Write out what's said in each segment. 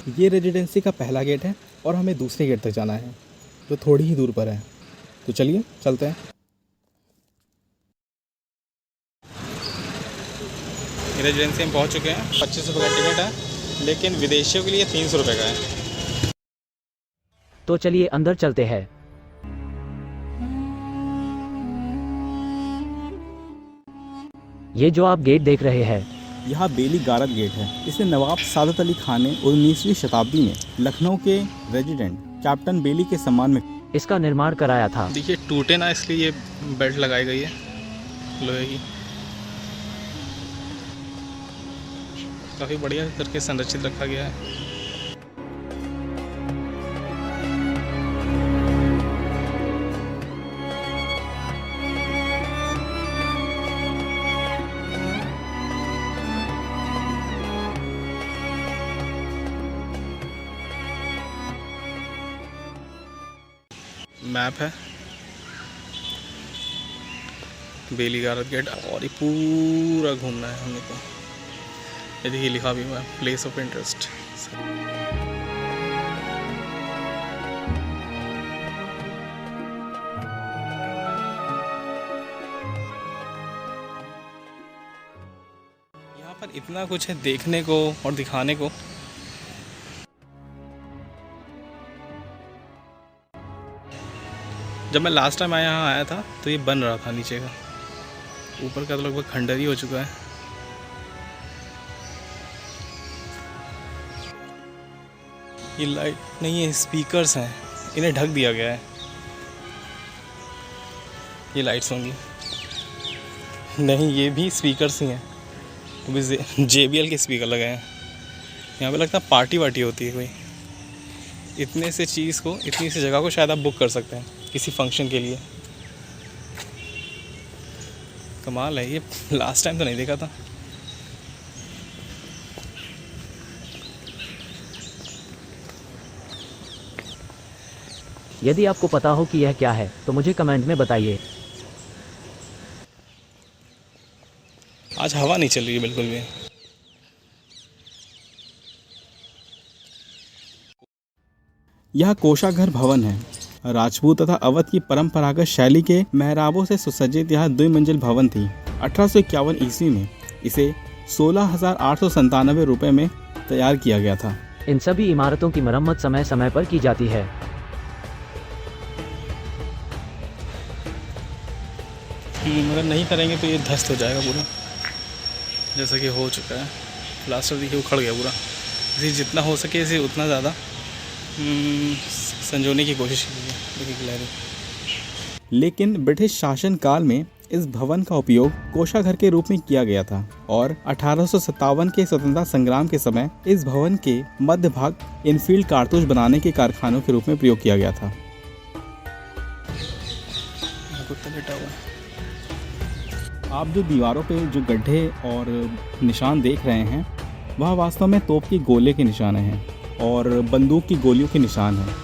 ये रेजिडेंसी का पहला गेट है और हमें दूसरे गेट तक जाना है जो थोड़ी ही दूर पर है। तो चलिए चलते हैं। रेजिडेंसी में पहुंच चुके हैं। 25 रुपये का टिकट है, लेकिन विदेशियों के लिए 300 रुपये का है। तो चलिए अंदर चलते हैं। ये जो आप गेट देख रहे हैं, यहाँ बेली गारद गेट है। इसे नवाब सादत अली खान ने 19वीं शताब्दी में लखनऊ के रेजिडेंट कैप्टन बेली के सम्मान में इसका निर्माण कराया था। देखिए टूटे ना, इसलिए ये बेल्ट लगाई गई है लोहे की। काफ़ी बढ़िया करके संरक्षित रखा गया है। मैप है बेली गारद गेट और ये पूरा घूमना है हमें को। ये देखिए लिखा भी हुआ है प्लेस ऑफ इंटरेस्ट। यहाँ पर इतना कुछ है देखने को और दिखाने को। जब मैं लास्ट टाइम यहाँ आया था तो ये बन रहा था नीचे का, ऊपर का तो लगभग खंडर ही हो चुका है। ये लाइट नहीं है, स्पीकर्स हैं, इन्हें ढक दिया गया है। ये लाइट्स होंगी नहीं, ये भी स्पीकर्स ही हैं। वो भी JBL के स्पीकर लगे हैं। यहाँ पे लगता है पार्टी वार्टी होती है कोई। इतने से चीज़ को, इतनी सी जगह को शायद आप बुक कर सकते हैं किसी फंक्शन के लिए। कमाल है, ये लास्ट टाइम तो नहीं देखा था। यदि आपको पता हो कि यह क्या है तो मुझे कमेंट में बताइए। आज हवा नहीं चल रही है बिल्कुल भी। यह कोषाघर भवन है। राजपूत तथा अवध की परंपरागत शैली के मेहराबों से सुसज्जित यह द्विमंजिल भवन थी। 1851 ईस्वी में इसे 16,897 रुपये में तैयार किया गया था। इन सभी इमारतों की मरम्मत समय समय पर की जाती है। मगर नहीं करेंगे तो ये ध्वस्त हो जाएगा पूरा, जैसा कि हो चुका है। प्लास्टर देखिए उखड़ गया पूरा। इसे जितना हो सके इसे उतना ज़्यादा संजोने की कोशिश की है। देखिए गिलहरी। लेकिन ब्रिटिश शासन काल में इस भवन का उपयोग कोषाघर के रूप में किया गया था और 1857 के स्वतंत्रता संग्राम के समय इस भवन के मध्य भाग इनफील्ड कारतूस बनाने के कारखानों के रूप में प्रयोग किया गया था। कुत्ता लेटा हुआ है। आप जो दीवारों पे जो गड्ढे और निशान देख रहे हैं वह वास्तव में तोप की गोले के निशान हैं और बंदूक की गोलियों के निशान हैं।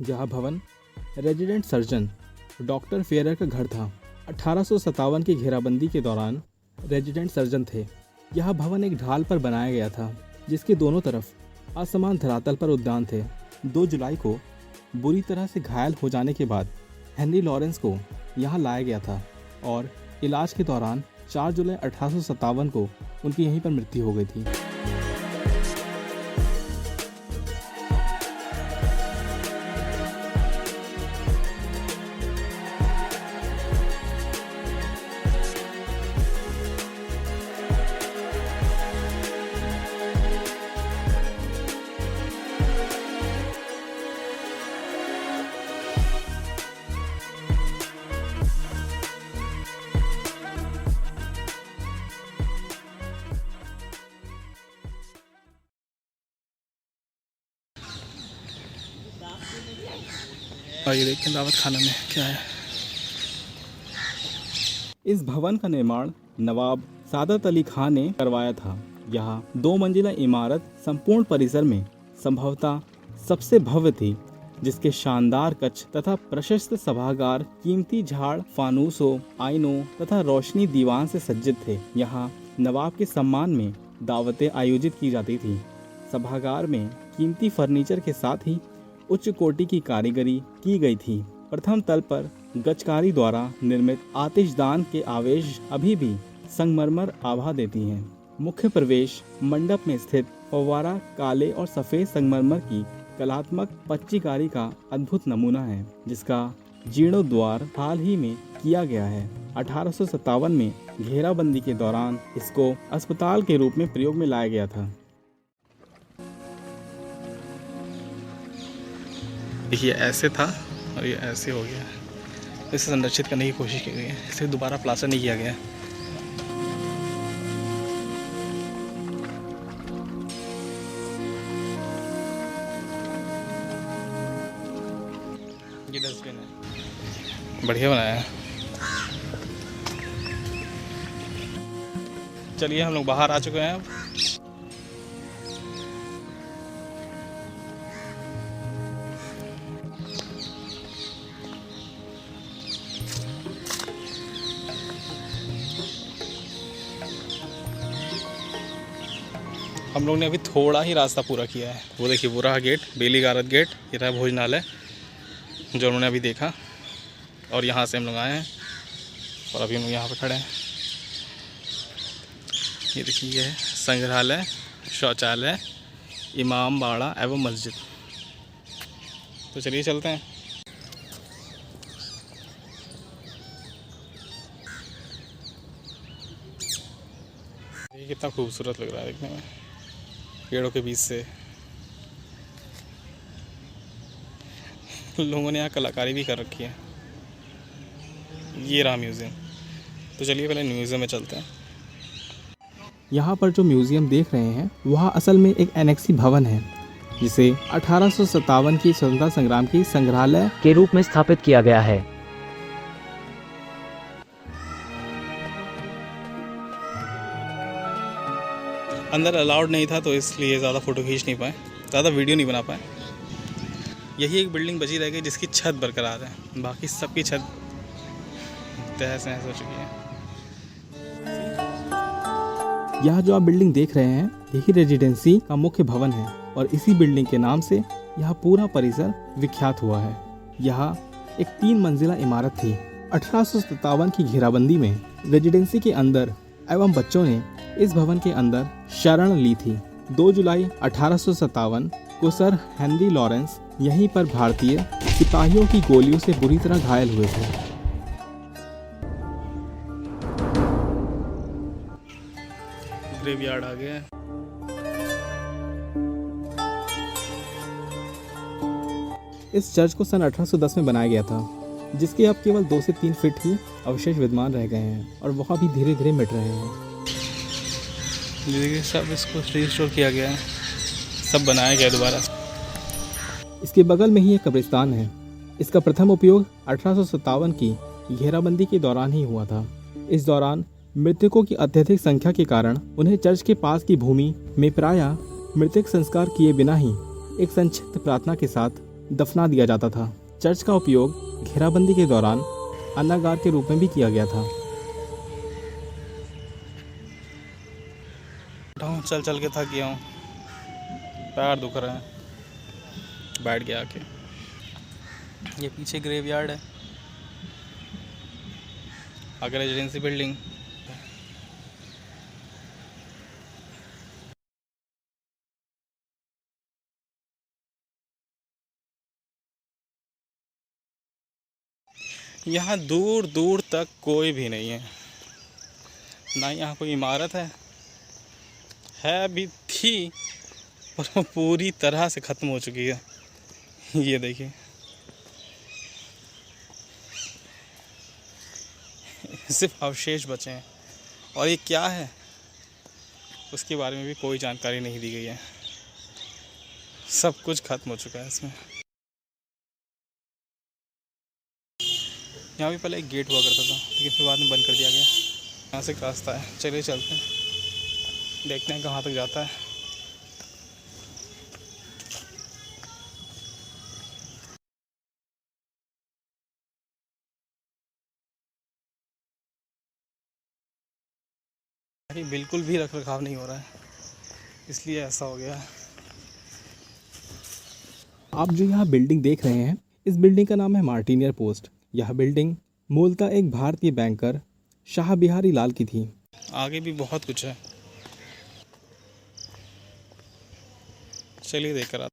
यह भवन रेजिडेंट सर्जन डॉक्टर फेयर का घर था। 1857 की घेराबंदी के दौरान रेजिडेंट सर्जन थे। यह भवन एक ढाल पर बनाया गया था जिसके दोनों तरफ असमान धरातल पर उद्यान थे। 2 जुलाई को बुरी तरह से घायल हो जाने के बाद हेनरी लॉरेंस को यहाँ लाया गया था और इलाज के दौरान 4 जुलाई 1857 को उनकी यहीं पर मृत्यु हो गई थी। और ये देखें दावत खाना में क्या है। इस भवन का निर्माण नवाब सादत अली खान ने करवाया था। यहाँ 2 मंजिला इमारत संपूर्ण परिसर में संभवतः सबसे भव्य थी, जिसके शानदार कक्ष तथा प्रशस्त सभागार कीमती झाड़, फानूसों, आईनों तथा रोशनी दीवान से सज्जित थे। यहाँ नवाब के सम्मान में दावतें आयोजित की जाती थी। सभागार में कीमती फर्नीचर के साथ ही उच्च कोटि की कारीगरी की गई थी। प्रथम तल पर गजकारी द्वारा निर्मित आतिशदान के आवेश अभी भी संगमरमर आभा देती हैं। मुख्य प्रवेश मंडप में स्थित फव्वारा काले और सफेद संगमरमर की कलात्मक पच्चीकारी का अद्भुत नमूना है, जिसका जीर्णोद्धार हाल ही में किया गया है। 1857 में घेराबंदी के दौरान इसको अस्पताल के रूप में प्रयोग में लाया गया था। ये ऐसे था और ये ऐसे हो गया है। इसे संरक्षित करने की कोशिश की गई है, इसे दोबारा प्लास्टर नहीं किया गया है। ये डस्टबिन है, बढ़िया बनाया है। चलिए हम लोग बाहर आ चुके हैं अब। हम लोग ने अभी थोड़ा ही रास्ता पूरा किया है। वो देखिए वो रहा गेट, बेली गारत गेट, ये रहा भोजनालय जो उन्होंने अभी देखा, और यहाँ से हम लोग आए हैं और अभी हम लोग यहाँ पर खड़े हैं। ये देखिए ये है संग्रहालय, शौचालय, इमाम बाड़ा एवं मस्जिद। तो चलिए चलते हैं। ये कितना खूबसूरत लग रहा है देखने में, पेड़ों के बीच से। लोगों ने यहाँ कलाकारी भी कर रखी है। ये रहा म्यूज़ियम। तो चलिए पहले म्यूज़ियम में चलते हैं। यहाँ पर जो म्यूजियम देख रहे हैं वह असल में एक एनेक्सी भवन है, जिसे 1857 की स्वतंत्रता संग्राम की संग्रहालय के रूप में स्थापित किया गया है। अंदर अलाउड नहीं था तो इसलिए ज़्यादा फ़ोटो खींच नहीं पाए, ज़्यादा वीडियो नहीं बना पाए। यही एक बिल्डिंग बची रह गई जिसकी छत बरकरार है, बाकी सबकी छत तहस नहस हो चुकी है। यह जो आप बिल्डिंग देख रहे हैं यही रेजिडेंसी का मुख्य भवन है और इसी बिल्डिंग के नाम से यह पूरा परिसर विख्यात हुआ है। यह एक 3 मंजिला इमारत थी। 1857 की घेराबंदी में रेजिडेंसी के अंदर एवं बच्चों ने इस भवन के अंदर शरण ली थी। 2 जुलाई 1857 को सर हेनरी लॉरेंस यहीं पर भारतीय सिपाहियों की गोलियों से बुरी तरह घायल हुए थे। ग्रेवयार्ड आ गया है। इस चर्च को सन 1810 में बनाया गया था, जिसके अब केवल 2 से 3 फीट ही अवशेष विद्यमान रह गए हैं और वह भी धीरे धीरे मिट रहे हैं। देखिए सब इसको रिस्टोर किया गया है, सब बनाया गया दोबारा। इसके बगल में ही एक कब्रिस्तान है। इसका प्रथम उपयोग 1857 की घेराबंदी के दौरान ही हुआ था। इस दौरान मृतकों की अत्यधिक संख्या के कारण उन्हें चर्च के पास की भूमि में प्रायः मृतक संस्कार किए बिना ही एक संक्षिप्त प्रार्थना के साथ दफना दिया जाता था। चर्च का उपयोग घेराबंदी के दौरान अन्नागार के रूप में भी किया गया था। चल चल के थक गया हूँ, पैर दुख रहे हैं, बैठ गया आके। ये पीछे ग्रेवयार्ड है, आगे रेजिडेंसी बिल्डिंग। यहाँ दूर दूर तक कोई भी नहीं है, ना यहाँ कोई इमारत है भी थी पर वो पूरी तरह से ख़त्म हो चुकी है। ये देखिए सिर्फ अवशेष बचे हैं और ये क्या है उसके बारे में भी कोई जानकारी नहीं दी गई है। सब कुछ ख़त्म हो चुका है इसमें। यहाँ भी पहले एक गेट हुआ करता था, लेकिन फिर बाद में बंद कर दिया गया। यहाँ से एक रास्ता है, चलिए चलते हैं, देखते हैं कहाँ तक जाता है। अरे बिल्कुल भी रख रखाव नहीं हो रहा है, इसलिए ऐसा हो गया है। आप जो यहाँ बिल्डिंग देख रहे हैं, इस बिल्डिंग का नाम है मार्टिनियर पोस्ट। यह बिल्डिंग मूलतः एक भारतीय बैंकर शाह बिहारी लाल की थी। आगे भी बहुत कुछ है, चलिए देख कर आते।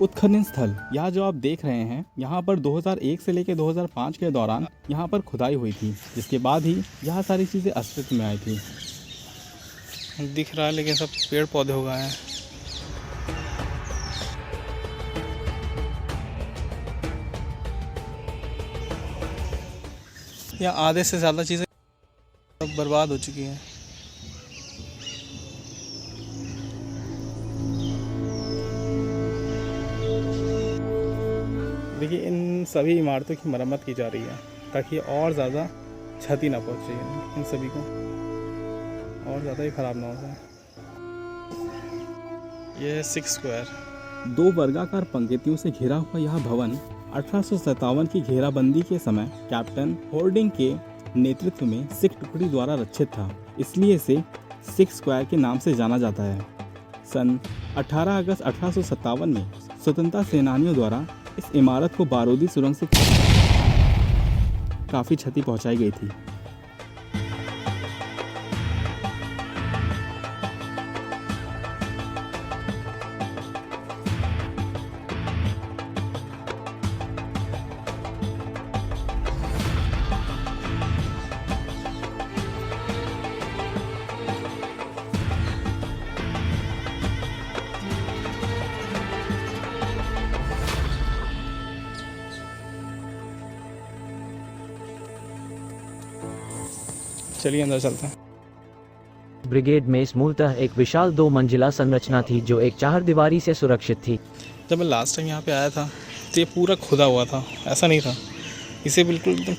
उत्खनन स्थल यहाँ जो आप देख रहे हैं, यहाँ पर 2001 से लेकर 2005 के दौरान यहाँ पर खुदाई हुई थी, जिसके बाद ही यहाँ सारी चीज़ें अस्तित्व में आई थी। दिख रहा है लेकिन सब पेड़ पौधे हो गए हैं। यहाँ आधे से ज़्यादा चीज़ें सब बर्बाद हो चुकी हैं। देखिए, इन सभी इमारतों की मरम्मत की जा रही है ताकि और ज़्यादा क्षति ना पहुँचे इन सभी को, और ज़्यादा ही ख़राब ना हो जाए। ये है 6 स्क्वायर। 2 वर्गाकार पंक्तियों से घिरा हुआ यह भवन 1857 की घेराबंदी के समय कैप्टन होर्डिंग के नेतृत्व में सिख टुकड़ी द्वारा रक्षित था, इसलिए इसे 6 स्क्वायर के नाम से जाना जाता है। सन 18 अगस्त 1857 में स्वतंत्रता सेनानियों द्वारा इस इमारत को बारूदी सुरंग से काफ़ी क्षति पहुंचाई गई थी। चलिए अंदर चलते हैं। ब्रिगेड मेस मूलतः एक विशाल 2 मंजिला संरचना थी जो एक चारदीवारी से सुरक्षित थी। जब मैं लास्ट टाइम यहाँ पे आया था तो ये पूरा खुदा हुआ था, ऐसा नहीं था। इसे बिल्कुल एकदम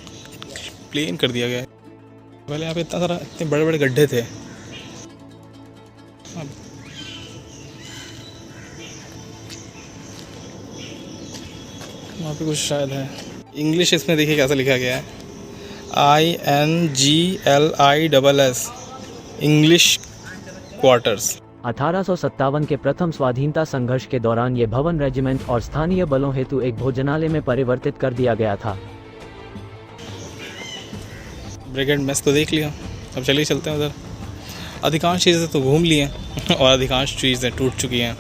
प्लेन कर दिया गया है। पहले यहाँ पे इतने बड़े बड़े गड्ढे थे। वहाँ पे कुछ शायद है, इंग्लिश इसमें देखिए कैसा लिखा गया है, INGLISS इंग्लिश क्वार्टर्स। 1857 के प्रथम स्वाधीनता संघर्ष के दौरान ये भवन रेजिमेंट और स्थानीय बलों हेतु एक भोजनालय में परिवर्तित कर दिया गया था। ब्रिगेड मेस तो देख लिया, अब चलिए चलते हैं उधर। अधिकांश चीज़ें तो घूम ली हैं और अधिकांश चीज़ें टूट चुकी हैं।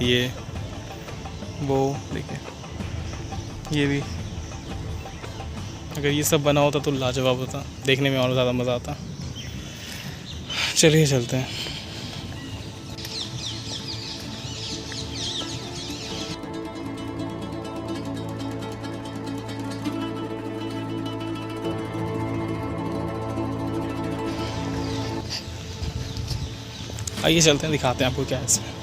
ये वो देखिए, ये भी, अगर ये सब बना होता तो लाजवाब होता, देखने में और ज़्यादा मज़ा आता। चलिए चलते हैं। आइए चलते हैं, दिखाते हैं आपको क्या है इसमें।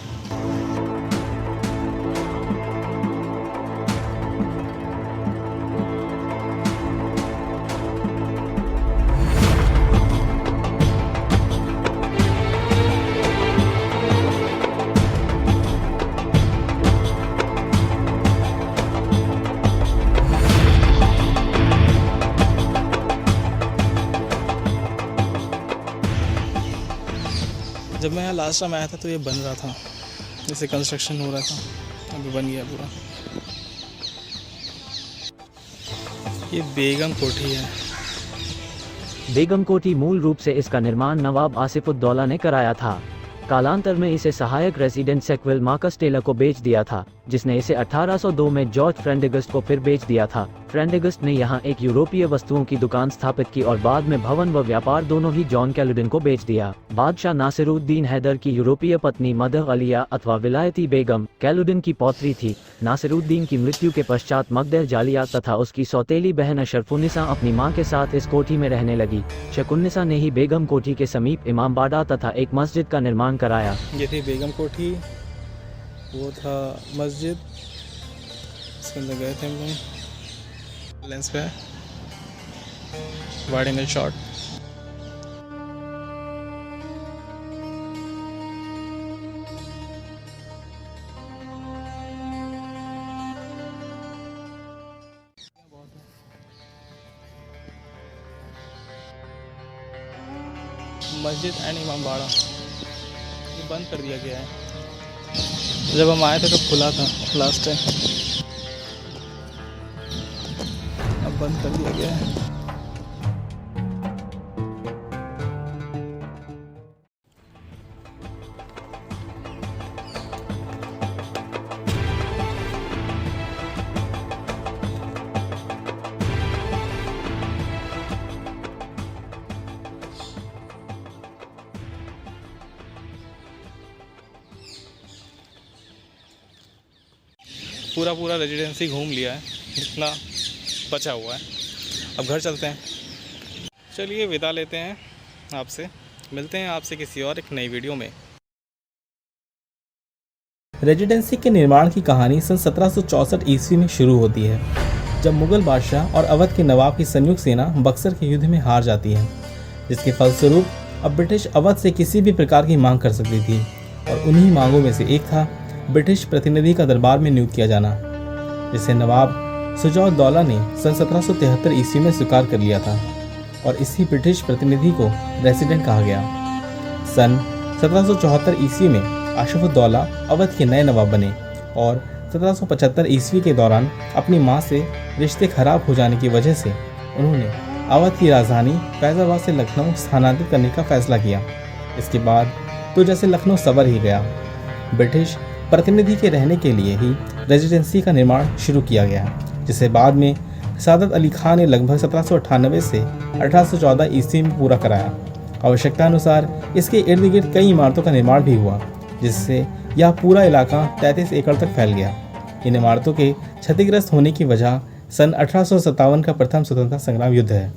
जब मैं यहाँ लास्ट टाइम आया था तो ये बन रहा था, जैसे कंस्ट्रक्शन हो रहा था, अभी बन गया पूरा। ये बेगम कोठी है। बेगम कोठी मूल रूप से इसका निर्माण नवाब आसिफुद्दौला ने कराया था। कालांतर में इसे सहायक रेसिडेंट सेक्विल मार्कस टेलर को बेच दिया था, जिसने इसे 1802 में जॉर्ज फ्रेंडेगस्ट को फिर बेच दिया था। फ्रेंडेगस्ट ने यहाँ एक यूरोपीय वस्तुओं की दुकान स्थापित की और बाद में भवन व व्यापार दोनों ही जॉन कैलुडिन को बेच दिया। बादशाह नासिरुद्दीन हैदर की यूरोपीय पत्नी मदह अलिया अथवा विलायती बेगम कैलुडिन की पौत्री थी। नासिरुद्दीन की मृत्यु के पश्चात मगदह जालिया तथा उसकी सौतेली बहन शरफुन्निसा अपनी मां के साथ इस कोठी में रहने लगी। शकुन्निसा ने ही बेगम कोठी के समीप इमामबाड़ा तथा एक मस्जिद का निर्माण कराया। ये थी बेगम कोठी। वो था मस्जिद, इसके अंदर गए थे हम लोग। लेंस पे वाइड एंगल शॉट। मस्जिद एंड इमाम बाड़ा ये बंद कर दिया गया है। जब हम आए थे तब खुला था लास्ट टाइम, अब बंद कर दिया गया है। पूरा रेजिडेंसी घूम लिया है जितना बचा हुआ है। अब घर चलते हैं। चलिए विदा लेते हैं आपसे, मिलते हैं आपसे किसी और एक नई वीडियो में। रेजिडेंसी के निर्माण की कहानी सन 1764 ईस्वी में शुरू होती है, जब मुगल बादशाह और अवध के नवाब की संयुक्त सेना बक्सर के युद्ध में हार जाती है, जिसके फलस्वरूप अब ब्रिटिश अवध से किसी भी प्रकार की मांग कर सकती थी, और उन्हीं मांगों में से एक था ब्रिटिश प्रतिनिधि का दरबार में नियुक्त किया जाना, जिसे नवाब सुजाउद्दौला ने सन 1773 ईस्वी में स्वीकार कर लिया था, और इसी ब्रिटिश प्रतिनिधि को रेसिडेंट कहा गया। सन 1774 ईस्वी में आशफुद्दौला अवध के नए नवाब बने, और 1775 ईस्वी के दौरान अपनी मां से रिश्ते खराब हो जाने की वजह से उन्होंने अवध की राजधानी फैजाबाद से लखनऊ स्थानांतरित करने का फैसला किया। इसके बाद तो जैसे लखनऊ संवर ही गया। ब्रिटिश प्रतिनिधि के रहने के लिए ही रेजिडेंसी का निर्माण शुरू किया गया, जिसे बाद में सादत अली खान ने लगभग 1798 से 1814 ईस्वी में पूरा कराया। आवश्यकता अनुसार इसके इर्द गिर्द कई इमारतों का निर्माण भी हुआ, जिससे यह पूरा इलाका 33 एकड़ तक फैल गया। इन इमारतों के क्षतिग्रस्त होने की वजह सन 1857 का प्रथम स्वतंत्रता संग्राम युद्ध है।